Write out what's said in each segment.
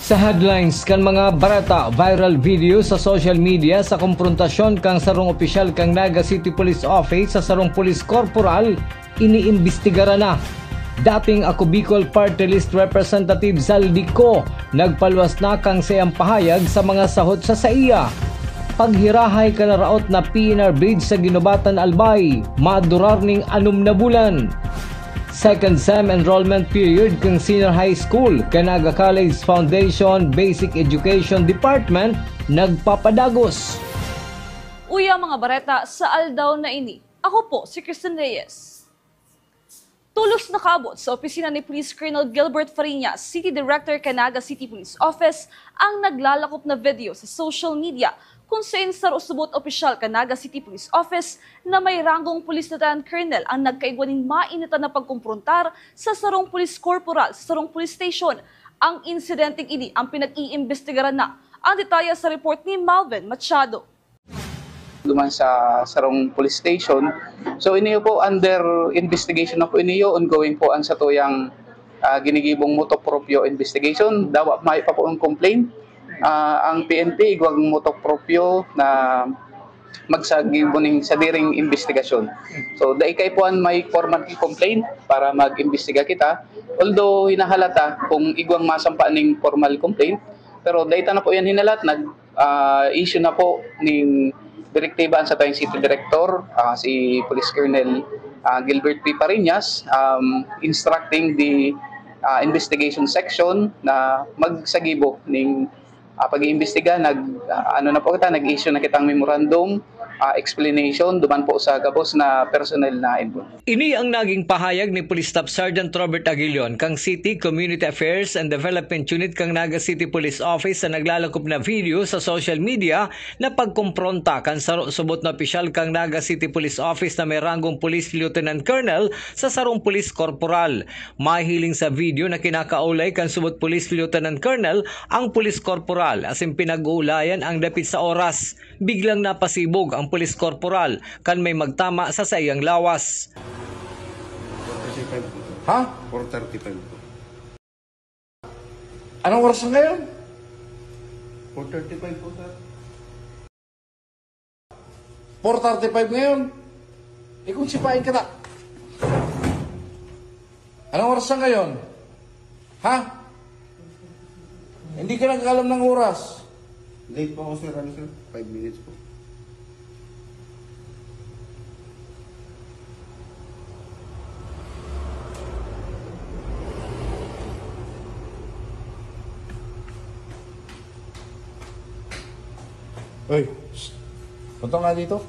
Sa headlines kan mga barata, viral video sa social media sa komprontasyon kang sarong opisyal kang Naga City Police Office sa sarong Police Corporal, iniimbestigara na. Dating ako Bicol Party List Representative Zaldico, nagpalwas na kang sayang pahayag sa mga sahot sa SAIA. Paghirahay ka na raot na PNR Bridge sa Ginobatan Albay, madurar ning 6 na bulan. Second SEM enrollment period kang Senior High School, Canaga College Foundation Basic Education Department, nagpapadagos. Uya mga bareta, sa aldaw na ini, ako po si Kristen Reyes. Tulos nakabot sa opisina ni Police Colonel Gilbert Fariñas, City Director Canaga City Police Office, ang naglalakop na video sa social media kung saan sa usubot opisyal Canaga City Police Office na may ranggong Police Lieutenant Colonel ang nagkaigwaning mainitan na pagkumprontar sa sarong Police Corporal sa sarong Police Station. Ang insidenteng ini ang pinag-iimbestigaran na. Ang detalye sa report ni Malvin Machado. Duman sa sarong police station. So iniyo po under investigation na po iniyo, ongoing po ang satuyang ginigibong motopropyo investigation. Dawa may pa po ang complaint. Ang PNP igwag motopropyo na magsagibuning sa diring investigasyon. So daikay po ang may formal complaint para mag-imbestiga kita. Although hinahalata kung igwang masampa ning formal complaint, pero data na po yan hinalat, nag-issue na po ning direktiba sa tayong City Director, si Police Colonel Gilbert P. Fariñas, instructing the investigation section na magsagibo ning pag-iimbestiga. Nag-issue na kitang memorandum explanation duman po sa gabos na personnel na involved. Ini ang naging pahayag ni Police Staff Sergeant Robert Aguilion kang City Community Affairs and Development Unit kang Naga City Police Office sa naglalakop na video sa social media na pagkumpronta kan subot na opisyal kang Naga City Police Office na may ranggong Police Lieutenant Colonel sa sarong Police Corporal. Mahiling sa video na kinakaulay kan subot Police Lieutenant Colonel ang Police Corporal asin pinag-uulayan ang dapit sa oras. Biglang napasibog ang Police Corporal kan may magtama sa sayang lawas. 4:35. Ha? 4:35 po. Anong oras na ngayon? 4:35 po, sir. 4:35 ngayon? Kung sipain ka na. Anong oras na ngayon? Ha? Hindi ka nagkakalam ng oras. Late po ako, sir. 5 minutes po. Uy, punta nga dito.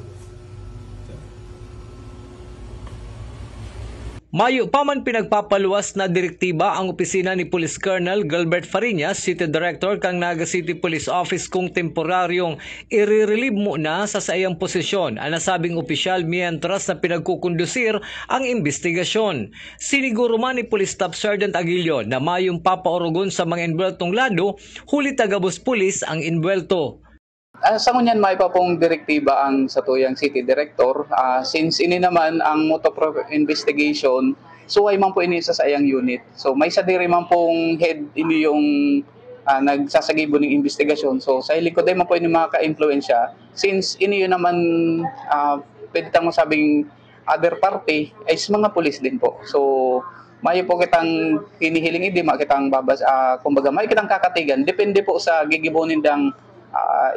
Mayo pa man pinagpapaluwas na direktiba ang opisina ni Police Colonel Gilbert Fariñas, City Director kang Naga City Police Office kung temporaryong i-relieve muna sa sayang posisyon ang nasabing opisyal mientras na pinagkukondusir ang investigasyon. Siniguro man ni Police Staff Sergeant Aguilion na mayong papaurugon sa mga inbweltong lado, huli tagabos pulis ang inbwelto. Sa ngunyan may pa pong direktiba ang satuyang City Director, since ini naman ang motopropyo investigation, suway man po ini sa sayang unit. So may sa diri man pong head ini yung nagsasagibo ng investigasyon. So sa likod ay man po ini maka-influensya, since ini yun naman pwede tang masabing other party ay mga pulis din po. So may po kitang hinihiling hindi makitang babas, kumbaga may kitang kakatigan, depende po sa gigibonin dang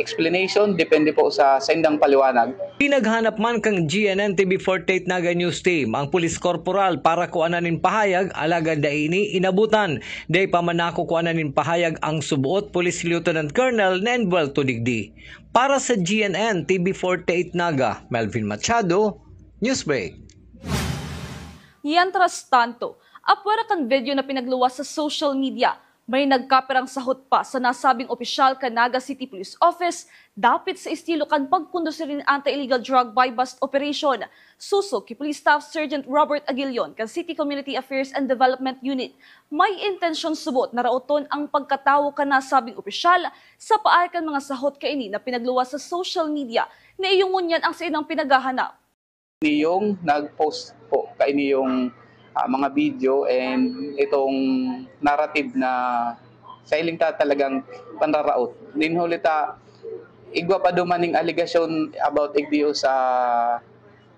explanation, depende po sa sendang paliwanag. Pinaghanap man kang GNN TV48 Naga News Team ang Police Corporal para kuananin pahayag alagad da ini inabutan. Day pa man ako kuananin pahayag ang subuot Police Lieutenant Colonel Nenbuel Tudigdi. Para sa GNN TV48 Naga, Melvin Machado, Newsbreak. Mientras tanto, apwera kan video na pinagluwas sa social media, may nagkaperang sahot pa sa nasabing opisyal Canaga City Police Office dapit sa estilo kan pagkundusirin anti-illegal drug buy-bust operation. Susok kay Police Staff Sergeant Robert Aguilion kan City Community Affairs and Development Unit. May intensyon subot na rauton ang pagkatawo kan nasabing opisyal sa paay kan mga sahot kaini na pinagluwas sa social media na iyungunyan ang sa inang pinaghahanap. Yung nag-post po kaini yung mga video and itong narrative na sa iling ta talagang panraraot. Dinhuli ta igwa pa dumaning aligasyon about igdiyo sa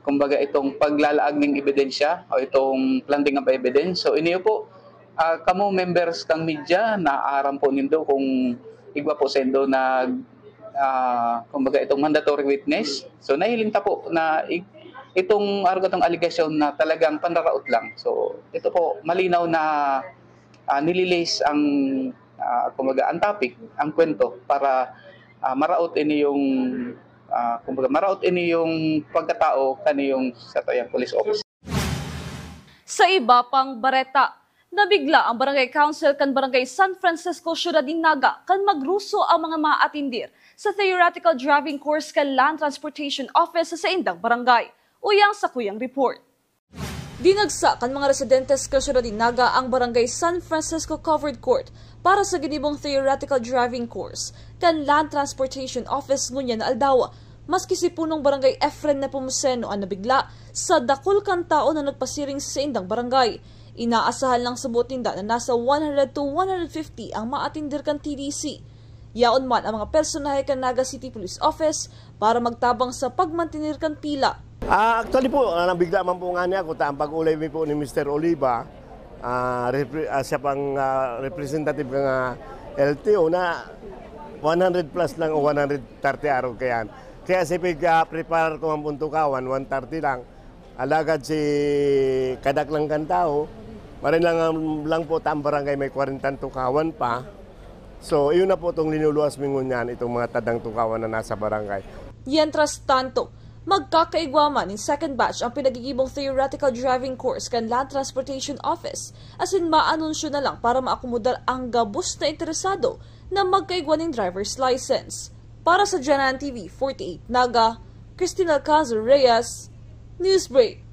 kumbaga itong paglalaag ng ebidensya o itong planting of evidence. So iniyo po kamo members kang media na aram po nindo kung igwa po sendo na kumbaga itong mandatory witness. So nahiling ta po na itong argatong aligasyon na talagang panraraot lang. So ito po malinaw na nililis ang kumbaga ang topic, ang kwento para maraot ini yung kumbaga maraot ini yung pagkatao kaniyong sa tayang police officer. Sa iba pang bareta, nabigla ang Barangay Council kan Barangay San Francisco, Ciudad Dinaga kan magruso ang mga maatindir sa theoretical driving course kan Land Transportation Office sa indang barangay. Uyang sa kuyang report. Dinagsa kan mga residentes ka Ciudad Dinaga ang Barangay San Francisco Covered Court para sa ginibong theoretical driving course kan Land Transportation Office ngunya na Aldawa. Maski si punong Barangay Efren Nepomuceno ang nabigla sa dakol kan tao na nagpasiring sa indang barangay. Inaasahan lang sa butinda na nasa 100 to 150 ang maatindir kan TDC. Yaon man ang mga personahe kan Naga City Police Office para magtabang sa pagmantinir kan pila. Actually po, nabigla man po nga niya ako ang pag-ulay po ni Mr. Oliva, siya pang representative ng LTO na 100 plus lang o 130 araw kayan. Kaya si prepare ko ang puntukawan, 130 lang. Alagad si kadak lang kan tao, marin lang po ang barangay may 40 tukawan pa. So, iyon na po itong linuluas mingon yan, itong mga tadang tukawan na nasa barangay. Mientras tanto, magkakaigwaman ng second batch ang pinagigibong theoretical driving course kan Land Transportation Office as in maanunsyo na lang para maakomodar ang gabos na interesado na magkaigwa ng driver's license. Para sa Janan TV 48 Naga, Cristina Alcázar Reyes, Newsbreak.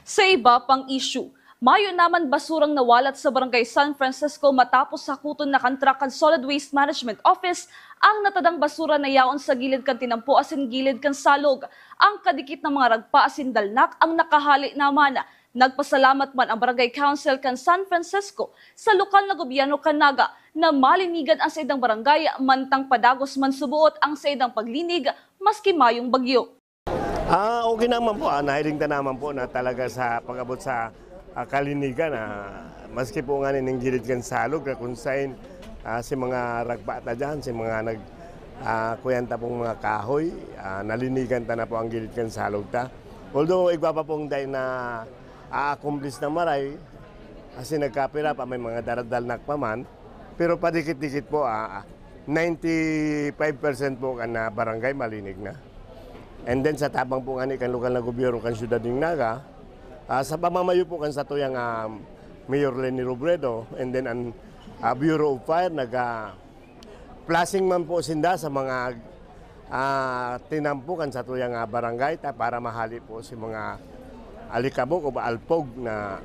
Sa iba pang issue, mayo naman basurang nawalat sa Barangay San Francisco matapos sakuton na kantrakan Solid Waste Management Office ang natadang basura na yaon sa gilid kan tinampo asin gilid kan salog. Ang kadikit ng mga ragpa asin dalnak ang nakahali naman. Nagpasalamat man ang Barangay Council kan San Francisco sa lokal na gobyerno kan Naga na malinigan ang saidang barangay mantang padagos man subuot ang saidang paglinig maski mayong bagyo. Okay naman po, nahiling ta naman po na talaga sa pag-abot sa kalinigan, maski po nga ng gilid kan salog na kung saan si mga ragbata dyan, si mga kuyanta pong mga kahoy, nalinigan ta na po ang gilid kan salog ta. Although igwa pa pong dahil na a-accomplish na maray, kasi nagkapira pa may mga daradalnak pa man, pero padikit-dikit po, 95% po kan na barangay malinig na. And then sa tabang po nga ni kan lokal na gobyerno kan Ciudad Dinaga, sa pamamayo po kan sa tuyang Mayor Lenny Robredo, and then ang Bureau of Fire, nag-flashing man po sinda sa mga tinampukan sa tuyang barangay para mahali po si mga alikabok o alpog na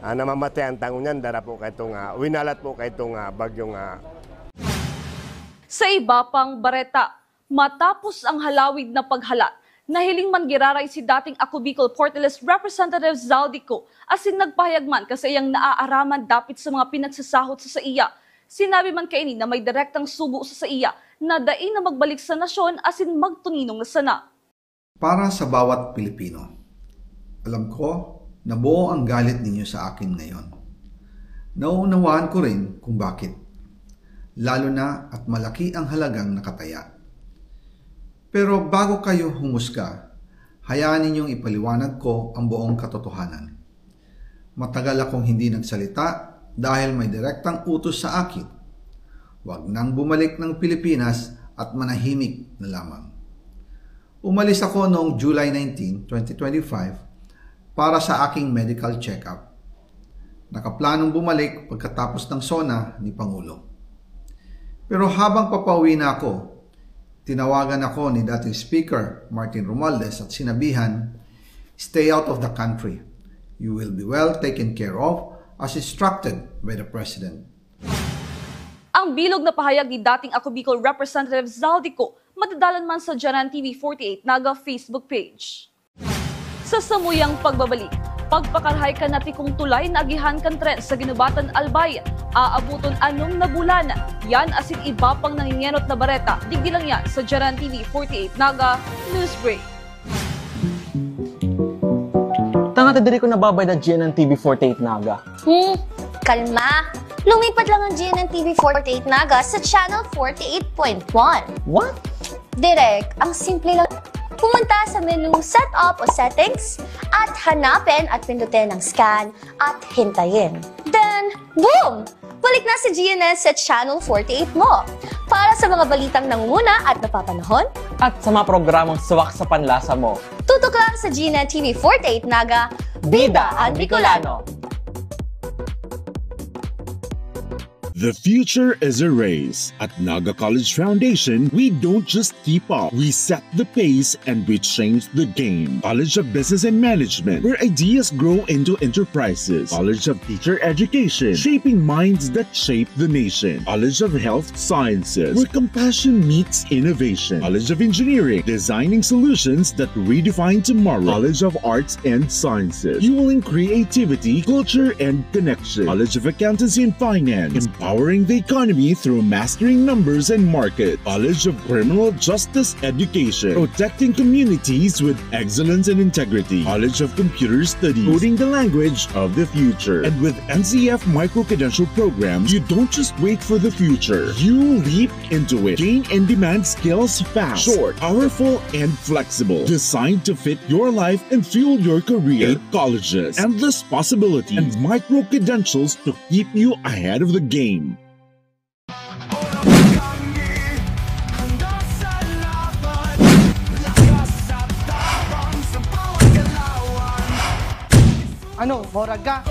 namamatay ang tangunyan dara po kaytong winalat po kaytong bagyong Sa iba pang bareta, matapos ang halawid na paghalat, nahiling man giraray si dating Ako Bicol Portales Representative Zaldico asin nagpahayag man kasi iyang naaaraman dapit sa mga pinagsasahot sa iya. Sinabi man kaini na may direktang subo sa iya na daing na magbalik sa nasyon asin magtuninong na sana. Para sa bawat Pilipino, alam ko na buo ang galit ninyo sa akin ngayon. Nauunawaan ko rin kung bakit, lalo na at malaki ang halagang nakataya. Pero bago kayo humusga, hayaan ninyong ipaliwanag ko ang buong katotohanan. Matagal akong hindi nagsalita dahil may direktang utos sa akin. Huwag nang bumalik ng Pilipinas at manahimik na lamang. Umalis ako noong July 19, 2025 para sa aking medical check-up. Nakaplanong bumalik pagkatapos ng SONA ni Pangulo. Pero habang papauwi na ako, tinawagan ako ni dating Speaker Martin Romualdez at sinabihan, "Stay out of the country. You will be well taken care of as instructed by the President." Ang bilog na pahayag ni dating Ako Bicol Representative Zaldico matadalan man sa Janan TV 48 Naga Facebook page. Sa samuyang pagbabalik, pagpakarhay ka nati kung tulay na agihan kan tren sa Ginubatan Albay, aabuton anong na bulan. Yan asin iba pang nangingenot na bareta. Digdi lang yan sa Jaran TV 48 Naga News Break. Tanga diri ko nababay na GNN TV 48 Naga. Kalma. Lumipat lang ang GNN TV 48 Naga sa channel 48.1. What? Direk, ang simple lang. Pumunta sa menu Setup o Settings at hanapin at pindutin ang scan at hintayin. Then, boom! Balik na si GNN sa channel 48 mo. Para sa mga balitang nangunguna at napapanahon, At sa mga programang suwak sa panlasa mo. tutok lang sa GNN TV 48 Naga, Bida ang Bicolano! The future is a race. At Naga College Foundation, we don't just keep up. We set the pace and we change the game. College of Business and Management, where ideas grow into enterprises. College of Teacher Education, shaping minds that shape the nation. College of Health Sciences, where compassion meets innovation. College of Engineering, designing solutions that redefine tomorrow. College of Arts and Sciences, fueling creativity, culture, and connection. College of Accountancy and Finance, empowering the economy through mastering numbers and market. College of Criminal Justice Education, protecting communities with excellence and integrity. College of Computer Studies, coding the language of the future. And with NCF micro-credential programs, you don't just wait for the future, you leap into it. Gain and demand skills fast, short, powerful, and flexible. Designed to fit your life and fuel your career. 8 colleges, endless possibilities, and micro-credentials to keep you ahead of the game. Ano, morag ka?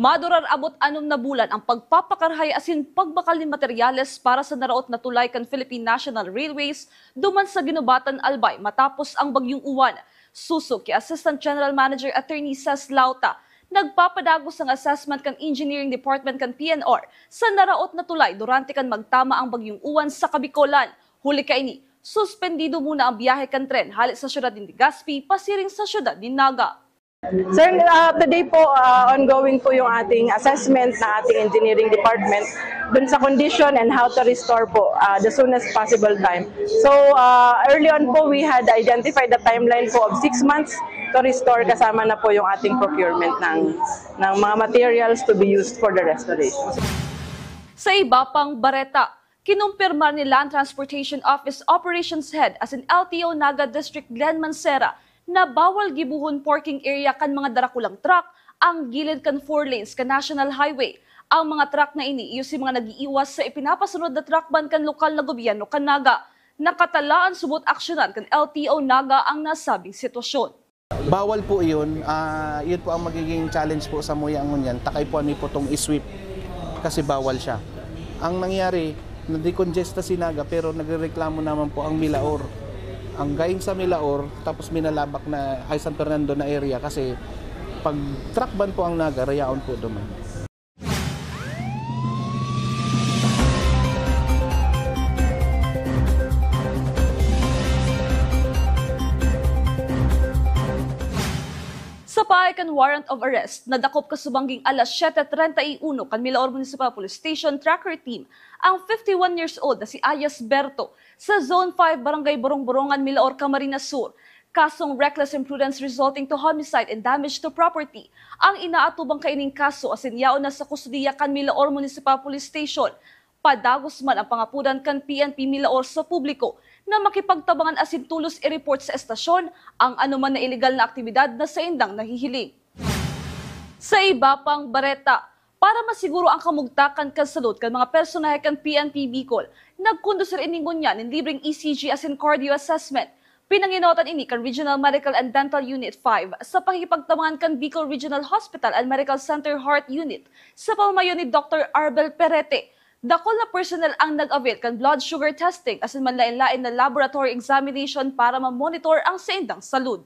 Madurar abot 6 na bulan ang pagpapakarhay asin pagbakal ni materyales para sa naraot na tulay kan Philippine National Railways duman sa Ginubatan Albay matapos ang bagyong Uwan. Susok kay Assistant General Manager Attorney Cez Lauta, nagpapadagos ang assessment kan Engineering Department kan PNR sa naraot na tulay durante kan magtama ang bagyong Uwan sa Kabikolan. Huli kaini, suspendido muna ang biyahe kan tren halit sa syudad ni Legazpi pasiring sa syudad ni Naga. Sir, today po ongoing po yung ating assessment ng ating engineering department dun sa condition and how to restore po the soonest possible time. So early on po we had identified the timeline po of 6 months to restore, kasama na po yung ating procurement ng mga materials to be used for the restoration. Sa iba pang bareta, kinumpirma ni Land Transportation Office Operations Head as in LTO Naga District Glenn Mancera na bawal gibuhon parking area kan mga darakulang truck ang gilid kan 4 lanes kan National Highway. Ang mga truck na ini iyo si mga nagiiwas sa ipinapasunod na truck ban kan lokal na gobyerno kan Naga. Nakatalaan subot aksyonan kan LTO Naga ang nasabing sitwasyon. Bawal po yun. Yun po ang magiging challenge po sa Muya Ngunyan. Takay po ni po itong isweep kasi bawal siya. Ang nangyari, na-decongesta si Naga pero nagreklamo naman po ang Milaor. Ang galing sa Milaor, tapos minalabak na ay San Fernando na area kasi pag truck ban po ang Naga, rayaon po duman. Sa pahay kan warrant of arrest, nadakop kasubangging alas 7:31 kan Milaor Municipal Police Station Tracker Team ang 51 years old na si Ayas Berto sa Zone 5 Barangay Borong-Borongan, Milaor, Camarines Sur. Kasong reckless imprudence resulting to homicide and damage to property ang inaatubang kaining kaso asin yaon na sa kustudiya kan Milaor Municipal Police Station. Padagos man ang pangapudan kan PNP Milaor sa publiko na makipagtabangan asin tulos i-report sa estasyon ang anuman na illegal na aktibidad na sa indang nahihiling. Sa iba pang bareta, para masiguro ang kamugtakan kan salud kan mga personahe kan PNP Bicol, nagkondusir iningon niya ng libreng ECG asin cardio assessment. Pinanginotan ini kan Regional Medical and Dental Unit 5 sa pakikipagtabangan kan Bicol Regional Hospital and Medical Center Heart Unit sa pamamayo ni Dr. Arbel Perete. Dakol na personnel ang nag-avail kan blood sugar testing asin manlain-lain na laboratory examination para ma-monitor ang sa indang salud.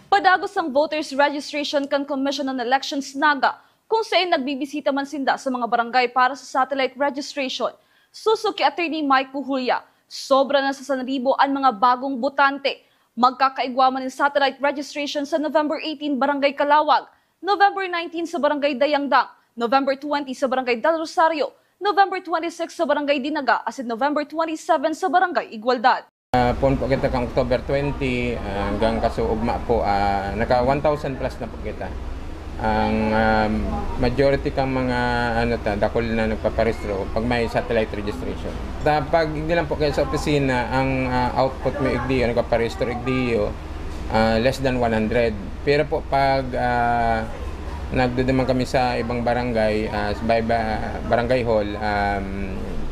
Padagos ang voters registration kan Commission on Elections Naga kung saan nagbibisita man sinda sa mga barangay para sa satellite registration. Susuki Attorney Mike Cujulia, sobra na sa 1,000 ang mga bagong botante. Magkakaigwa man ng satellite registration sa November 18 Barangay Calawag, November 19 sa Barangay Dayangdang, November 20 sa Barangay Del Rosario, November 26 sa Barangay Dinaga, at November 27 sa Barangay Igualdad. Pon po kita kang October 20 hanggang kasuugma po, naka 1,000 plus na po kita. Ang majority kang mga dakol na nagpaparehistro pag may satellite registration. Pag hindi lang po kayo sa opisina, ang output mo igdiyo, nagpaparehistro igdiyo, less than 100. Pero po pag nagduduman kami sa ibang barangay, sa barangay hall,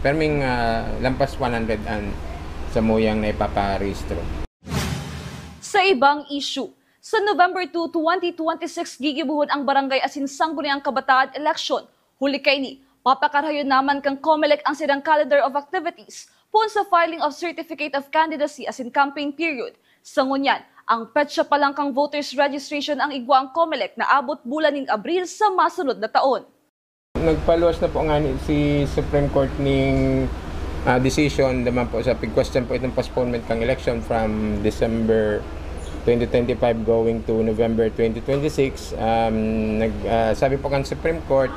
perming lampas 100 an sa muyang na ipaparehistro. Sa ibang issue, sa November 2, 2026, gigibuhon ang barangay asin sangguniang kabataan election. Huli kay ni, papakarayon naman kang COMELEC ang sidang calendar of activities pun sa filing of certificate of candidacy asin campaign period. Sa ngunyan, ang petsa pa lang kang voters registration ang igwa ang COMELEC na abot bulan ng Abril sa masunod na taon. Nagpaluwas na po nga si Supreme Court ng decision naman po sa pag-question po itong postponement kang election from December 2025 going to November 2026. Sabi po kan Supreme Court,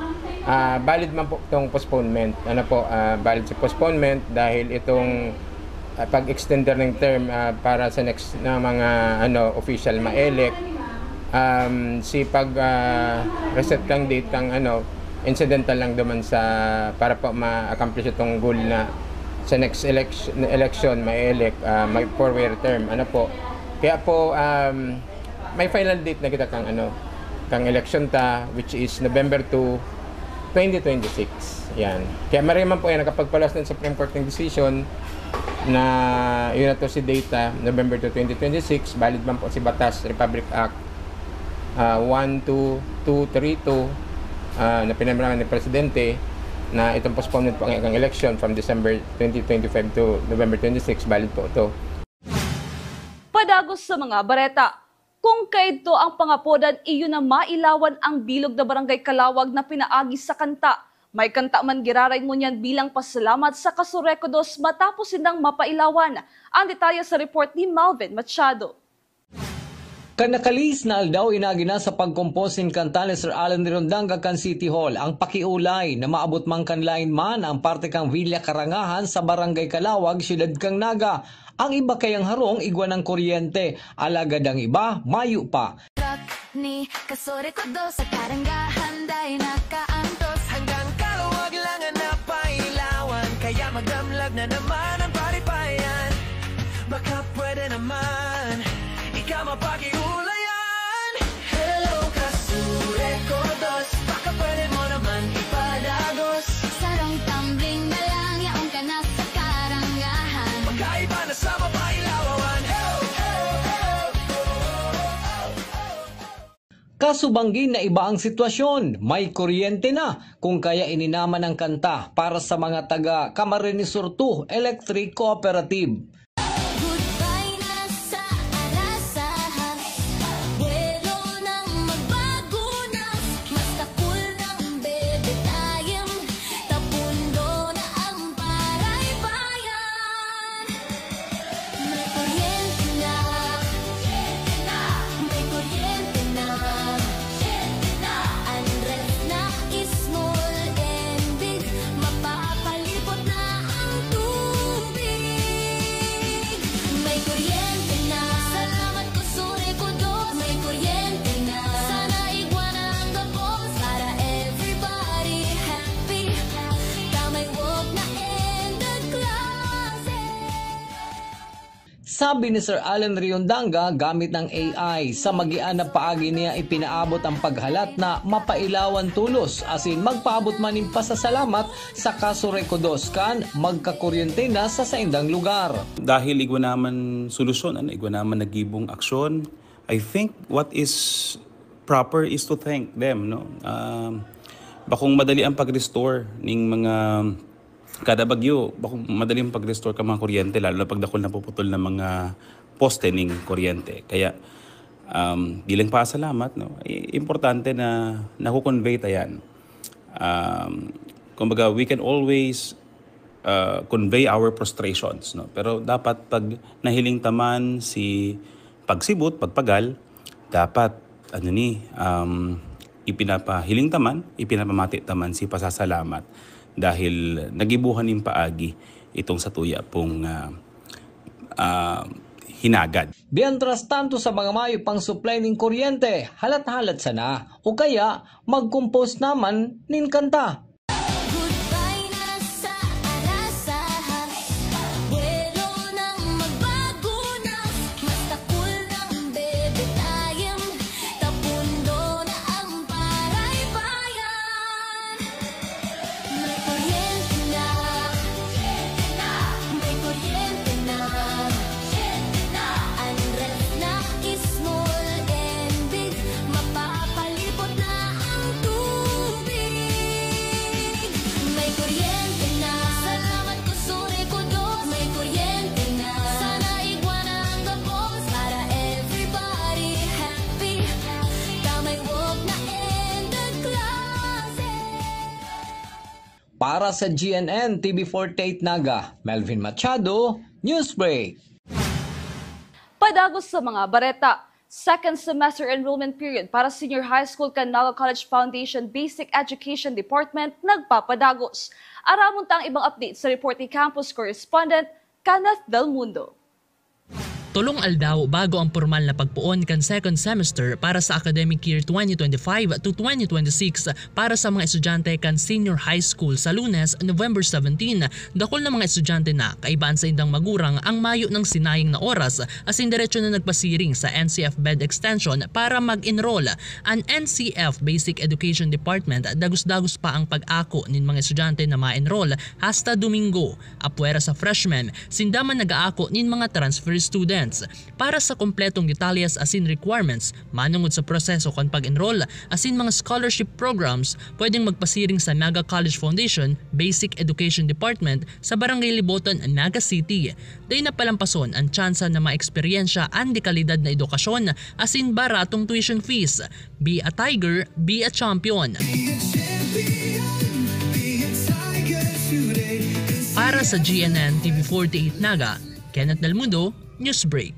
valid man po itong postponement. Valid sa postponement dahil itong pag-extender ng term para sa next na mga official ma-elect, si pag-reset kang date kang incidental lang naman sa para po ma-accomplish itong goal na sa next election ma-elect, may 4-year term. Kaya po, may final date na kita kang election ta, which is November 2, 2026. Yan. Kaya mariman po yan, nakapagpalas ng Supreme Court ng decision na yun na to si data, November 2, 2026, valid man po si Batas Republic Act 12232 na pinamaraman ni Presidente na itong postponement po ang election from December 2025 to November 26, valid po ito. Padagos sa mga bareta, kung kaito ang pangapodan, iyon na mailawan ang bilog na Barangay Calawag na pinaagi sa kanta. May kanta man giraray mo niyan bilang pasalamat sa kasurekodos matapos sindang mapailawan. Ang detalye sa report ni Malvin Machado. Kanakalis na aldaw inagi na sa pagkomposin kanta ni Sir Alan Rirondanga kan City Hall ang pakiulay na maabot man kan lain man ang parte kang Villa Karangahan sa Barangay Calawag, Siyudad kang Naga. Ang iba kayang harong igwa ng kuryente, alagad ang iba, mayo pa. Ni kasurekodos sa Karangahan day nakaantos hanggang Calawag lang ang napailawan kaya magdamlag na naman ang paripayan. Baka pwede naman ikaw mapakiulayan. Hello kasurekodos, baka pwede mo naman ipadagos. Sarong tumbling na lang yaong ka na sa Karangahan. Magkaiba na sa mapailawan. Kasubanggin na iba ang sitwasyon, may kuryente na kung kaya ininaman ang kanta para sa mga taga Camarines Sur 2 Electric Cooperative. Sabi ni Sir Allen Riondanga gamit ng AI, sa magian na paagi niya ipinaabot ang paghalat na mapailawan tulos, as in magpaabot man ng pasasalamat sa kaso rekodoskan magkakuryente na sa saindang lugar. Dahil igwa naman solusyon, igwa naman nagibong aksyon, I think what is proper is to thank them. No? Bakong madali ang pag-restore ng mga kada bagyo, bakong madali ang pag-restore ka mga kuryente, lalo na pagdakol na puputol ng mga poste ng kuryente. Kaya bilang pasalamat, no, importante na nakukonvey tayan. Kumbaga, we can always convey our frustrations. No? Pero dapat pag nahiling taman si pagsibot, pagpagal, dapat ipinapahiling taman, ipinapamati taman si pasasalamat. Dahil nagibuhan ng paagi itong sa tuya pong hinagad. Biantras tanto sa mga mayo pang supply ng kuryente, halat-halat sana o kaya mag-compose naman nin kanta. Para sa GNN TV48 Naga, Melvin Machado, Newsbreak. Padagos sa mga bareta, second semester enrollment period para Senior High School Naga College Foundation Basic Education Department nagpapadagos. Aramon tang ibang update sa report ni Campus Correspondent Kenneth Del Mundo. Tulong aldaw bago ang formal na pagpuon kan second semester para sa academic year 2025 to 2026 para sa mga estudyante kan Senior High School sa Lunes, November 17. Dakol na mga estudyante na kaibaan sa indang magurang ang mayo ng sinayang na oras as in diretso na nagpasiring sa NCF bed extension para mag-enroll. Ang NCF Basic Education Department dagos-dagos pa ang pag-ako nin mga estudyante na ma-enroll hasta Domingo. Apwera sa freshmen, sindaman nag-aako nin mga transfer students. Para sa kompletong detalyas asin requirements, manungod sa proseso kan pag-enroll asin mga scholarship programs, pwedeng magpasiring sa Naga College Foundation Basic Education Department sa Barangay Liboton, Naga City. Day na palampason ang tsansa na ma-eksperyensya ang dekalidad na edukasyon asin baratong tuition fees. Be a tiger, be a champion. Para sa GNN TV48 Naga, Kenneth Del Mundo, Newsbreak.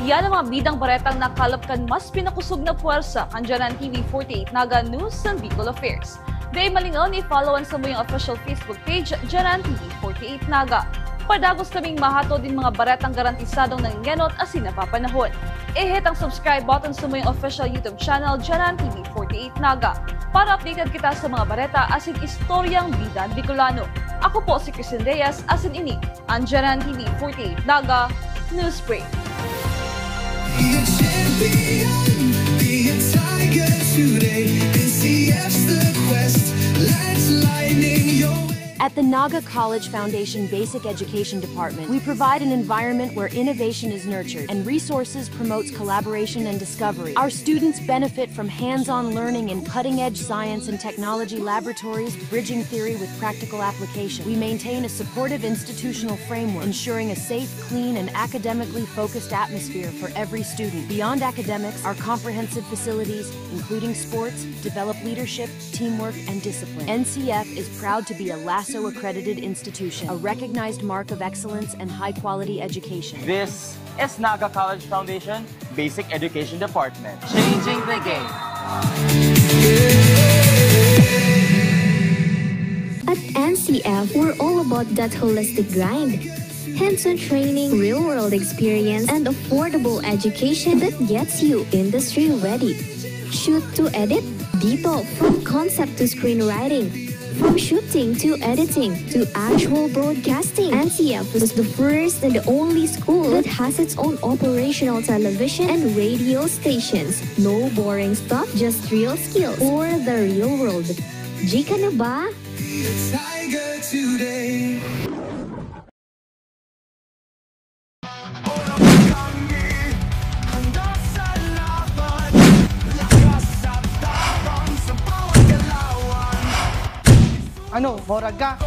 Yan ang mga bidang baretang nakalapkan mas pinakusog na puwersa kan GNN TV48 Naga News and Bicol Affairs. Day malingaw ni followan sa muyang official Facebook page GNN TV48 Naga. Padagos kaming mahato din mga baretang garantisadong nangingenot asin napapanahon. I-hit ang subscribe button sa muyang official YouTube channel GNN TV48 Naga para updated kita sa mga bareta asin istoryang bidang Bicolano. Ako po si Christine Reyes, asin ini ang GNN TV48 Naga Newsbreak. Be a champion, be a tiger today. NCF's the quest, let's lighting your way. At the Naga College Foundation Basic Education Department, we provide an environment where innovation is nurtured and resources promotes collaboration and discovery. Our students benefit from hands-on learning in cutting-edge science and technology laboratories, bridging theory with practical application. We maintain a supportive institutional framework, ensuring a safe, clean, and academically focused atmosphere for every student. Beyond academics, our comprehensive facilities, including sports, develop leadership, teamwork, and discipline. NCF is proud to be a LASO-accredited institution, a recognized mark of excellence and high-quality education. This is Naga College Foundation Basic Education Department. Changing the game. At NCF, we're all about that holistic grind. Hands-on training, real-world experience, and affordable education that gets you industry-ready. Shoot to edit, dito from concept to screenwriting. From shooting to editing to actual broadcasting, NCF is the first and the only school that has its own operational television and radio stations. No boring stuff, just real skills for the real world. G ka na ba? Tiger today. Ano, morag ka?